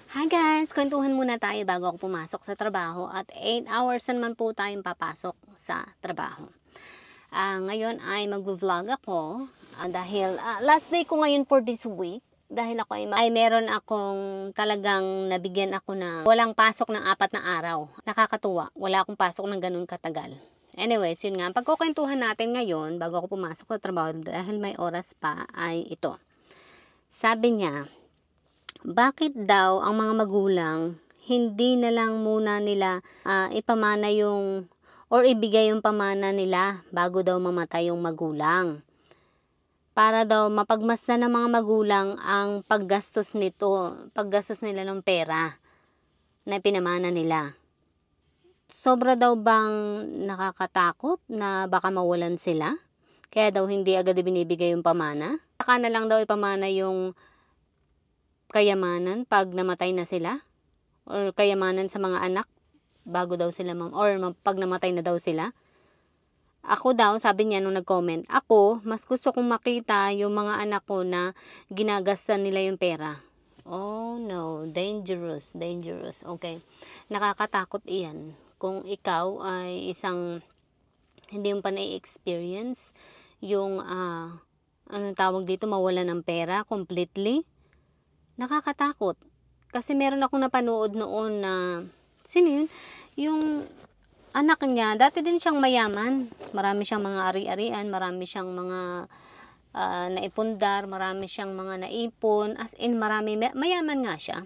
Hi guys! Kwentuhan muna tayo bago ako pumasok sa trabaho at 8 hours naman po tayong papasok sa trabaho. Ngayon ay mag-vlog ako dahil last day ko ngayon for this week. Dahil ako ay meron akong talagang nabigyan ako na walang pasok ng 4 na araw. Nakakatuwa, wala akong pasok ng ganun katagal. Anyways, yun nga, pagkukwentuhan natin ngayon bago ako pumasok sa trabaho dahil may oras pa ay ito. Sabi niya, bakit daw ang mga magulang hindi na lang muna nila ipamana yung or ibigay yung pamana nila bago daw mamatay yung magulang? Para daw mapagmasdan ng mga magulang ang paggastos nila ng pera na pinamana nila. Sobra daw bang nakakatakot na baka mawalan sila? Kaya daw hindi agad binibigay yung pamana? Baka na lang daw ipamana yung kayamanan pag namatay na sila, or kayamanan sa mga anak bago daw sila pag namatay na daw sila. Ako daw, sabi niya nung nag-comment, ako mas gusto kong makita yung mga anak ko na ginagastan nila yung pera. Oh no, dangerous. Okay, nakakatakot iyan kung ikaw ay isang hindi mo pa na-experience yung anong tawag dito, mawala ng pera completely. Nakakatakot. Kasi meron akong napanood noon na, sino yun? Yung anak niya, dati din siyang mayaman. Marami siyang mga ari-arian, marami siyang mga naipundar, marami siyang mga naipon. As in, mayaman nga siya.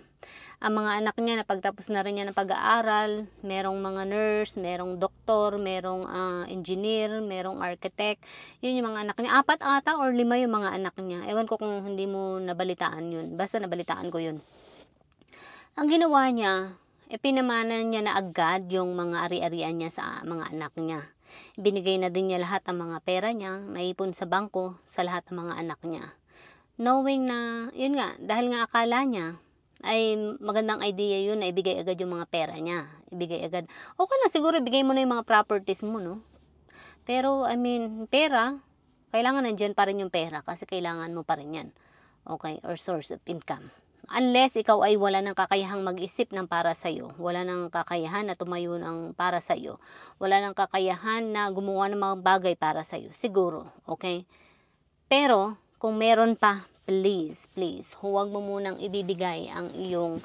Ang mga anak niya, napagtapos na rin niya ng pag-aaral, merong mga nurse, merong doktor, merong engineer, merong architect. Yun yung mga anak niya. 4 ata or 5 yung mga anak niya. Ewan ko kung hindi mo nabalitaan yun. Basta nabalitaan ko yun. Ang ginawa niya, pinamana niya na agad yung mga ari-arian niya sa mga anak niya. Binigay na din niya lahat ng mga pera niya, naipon sa bangko sa lahat ng mga anak niya. Knowing na, yun nga, dahil nga akala niya, ay magandang idea yun na ibigay agad yung mga pera niya. Ibigay agad. Okay lang, siguro ibigay mo na yung mga properties mo, no? Pero, pera, kailangan nandyan pa rin yung pera kasi kailangan mo pa rin yan. Okay? Or source of income. Unless ikaw ay wala ng kakayahang mag-isip ng para sa'yo. Wala ng kakayahan na tumayo ng para sa'yo. Wala ng kakayahan na gumawa ng mga bagay para sa'yo. Siguro. Okay? Pero, kung meron pa, please, huwag mo munang ibibigay ang iyong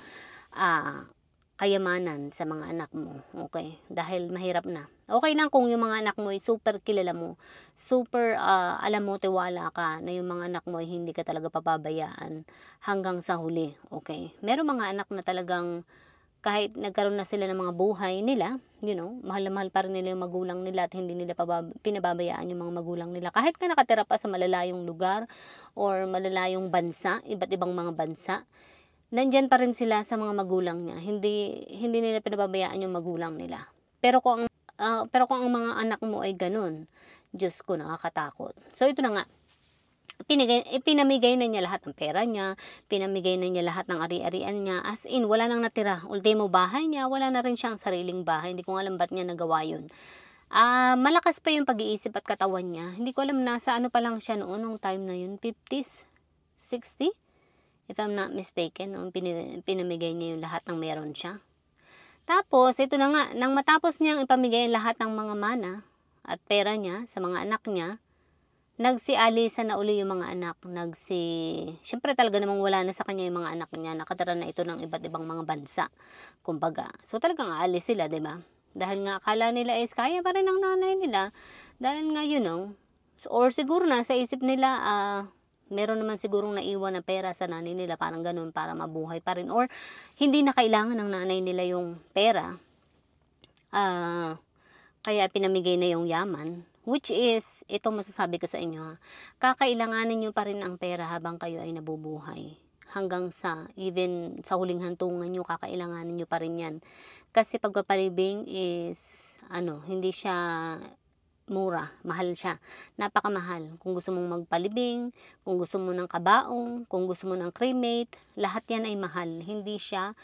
kayamanan sa mga anak mo. Okay? Dahil mahirap na. Okay lang kung yung mga anak mo ay super kilala mo, super alam mo, tiwala ka na yung mga anak mo ay hindi ka talaga papabayaan hanggang sa huli. Okay? Meron mga anak na talagang kahit nagkaroon na sila ng mga buhay nila, mahal na mahal pa rin nila yung magulang nila at hindi nila pinababayaan yung mga magulang nila. Kahit ka nakatira pa sa malalayong lugar or malalayong bansa, iba't ibang mga bansa, nandyan pa rin sila sa mga magulang niya. Hindi nila pinababayaan yung magulang nila. Pero kung ang mga anak mo ay ganun, Diyos ko, nakakatakot. So ito na nga, pinamigay na niya lahat ng pera niya, pinamigay na niya lahat ng ari-arian niya, as in, wala nang natira. Ultimo bahay niya, wala na rin siyang sariling bahay. Hindi ko alam ba't niya nagawa yun. Malakas pa yung pag-iisip at katawan niya. Hindi ko alam, nasa ano pa lang siya noon, nung time na yun, 50s, 60? If I'm not mistaken, noong pinamigay niya yung lahat ng meron siya. Tapos, ito na nga, nang matapos niyang ipamigay lahat ng mga mana at pera niya sa mga anak niya, nagsialisa na uli yung mga anak. Siyempre talaga namang wala na sa kanya yung mga anak niya. Nakatira na ito ng iba't ibang mga bansa. Kumbaga. So talagang aalis sila, diba? Dahil nga akala nila is kaya pa rin ng nanay nila. Dahil nga, or siguro na sa isip nila, meron naman sigurong naiwan na pera sa nanay nila. Parang ganun, para mabuhay pa rin. Or hindi na kailangan ng nanay nila yung pera. Kaya pinamigay na yung yaman. Which is, ito masasabi ko sa inyo, kakailanganin nyo pa rin ang pera habang kayo ay nabubuhay. Hanggang even sa huling hantungan nyo, kakailanganin nyo pa rin yan. Kasi pagpapalibing is, hindi siya mura, mahal siya. Napakamahal. Kung gusto mong magpalibing, kung gusto mo ng kabaong, kung gusto mo ng cremate, lahat yan ay mahal. Hindi siya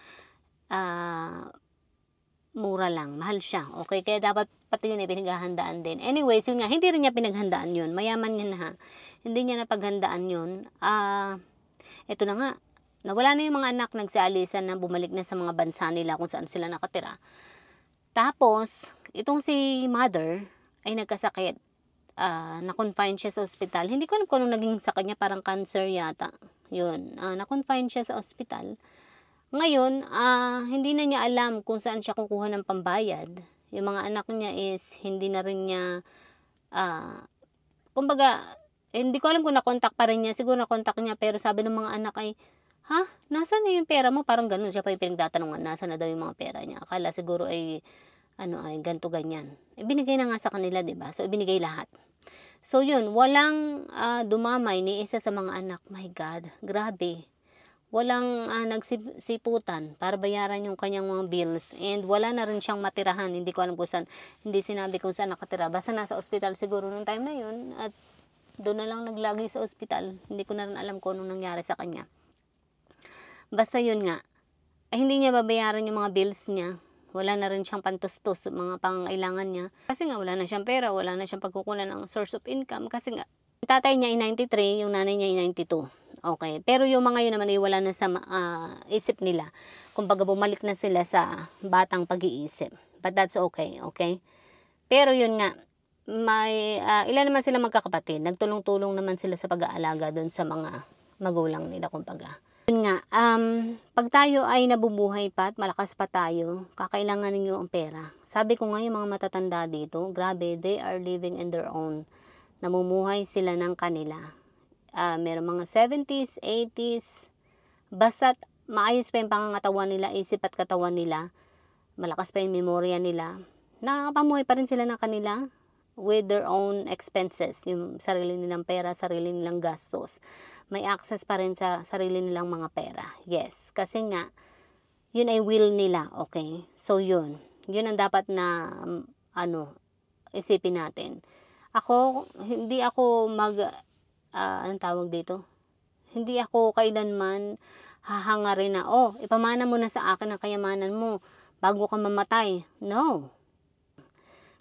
mura lang, mahal siya. Okay, kaya dapat pati yun ay pinaghahandaan din. Anyways, yun nga, hindi rin niya pinaghandaan yun. Mayaman niya na ha. Hindi niya napaghandaan yun. Ito na nga, Nawala na yung mga anak, nagsialisan na, bumalik na sa mga bansa nila kung saan sila nakatira. Tapos, itong si mother ay nagkasakit. Na-confine siya sa ospital. Hindi ko alam kung anong naging sa kanya, parang cancer yata. Yun, na-confine siya sa ospital. Ngayon, hindi na niya alam kung saan siya kukuha ng pambayad. Yung mga anak niya is hindi na rin niya, kumbaga, hindi ko alam kung nakontak pa rin niya. Siguro nakontak niya, pero sabi ng mga anak ay, ha? Nasaan na yung pera mo? Parang ganun. Siya pa yung pinagtatanungan, nasaan na daw yung mga pera niya. Akala siguro ay, ganto ganyan. Ibinigay na nga sa kanila, diba? So, ibinigay lahat. So, yun, walang dumamay ni isa sa mga anak. My God, grabe. Walang nagsiputan para bayaran yung kanyang mga bills. And wala na rin siyang matirahan. Hindi ko alam kung saan. Hindi sinabi kung saan nakatira. Basta nasa ospital siguro nung time na yun. At doon na lang naglagi sa ospital. Hindi ko na rin alam kung anong nangyari sa kanya. Basta yun nga. Ay, hindi niya babayaran yung mga bills niya. Wala na rin siyang pantustos, mga pangailangan niya. Kasi nga wala na siyang pera, wala na siyang pagkukunan ng source of income. Kasi nga, yung tatay niya ay 93, yung nanay niya ay 92. Okay. Pero yung mga yun naman ay wala na sa isip nila. Kumbaga bumalik na sila sa batang pag-iisip. But that's okay, okay? Pero yun nga, may ilan naman sila magkakapatid. Nagtulong-tulong naman sila sa pag-aalaga doon sa mga magulang nila, kumbaga. Yun nga, pag tayo ay nabubuhay pa at malakas pa tayo, kakailangan ninyo ang pera. Sabi ko nga yung mga matatanda dito, grabe, they are living in their own. Namumuhay sila ng kanila. Meron mga 70s, 80s, basta't maayos pa yung pangangatawan nila, isip at katawan nila, malakas pa yung memorya nila, nakapamuhay pa rin sila ng kanila with their own expenses, yung sarili nilang pera, sarili nilang gastos. May access pa rin sa sarili nilang mga pera. Yes, kasi nga, yun ay will nila, okay? So, yun ang dapat na, isipin natin. Hindi ako anong tawag dito? Hindi ako kailanman hahangarin na, ipamana mo na sa akin ang kayamanan mo bago ka mamatay. No.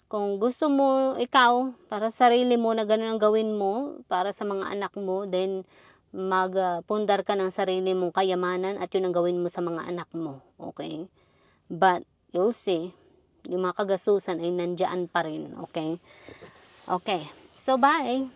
Kung gusto mo ikaw, para sa sarili mo na ganun ang gawin mo, para sa mga anak mo, then magpundar ka ng sarili mong kayamanan at yun ang gawin mo sa mga anak mo. Okay? But, you'll see, yung mga kagasusan ay nandiyan pa rin. Okay? Okay. So, bye!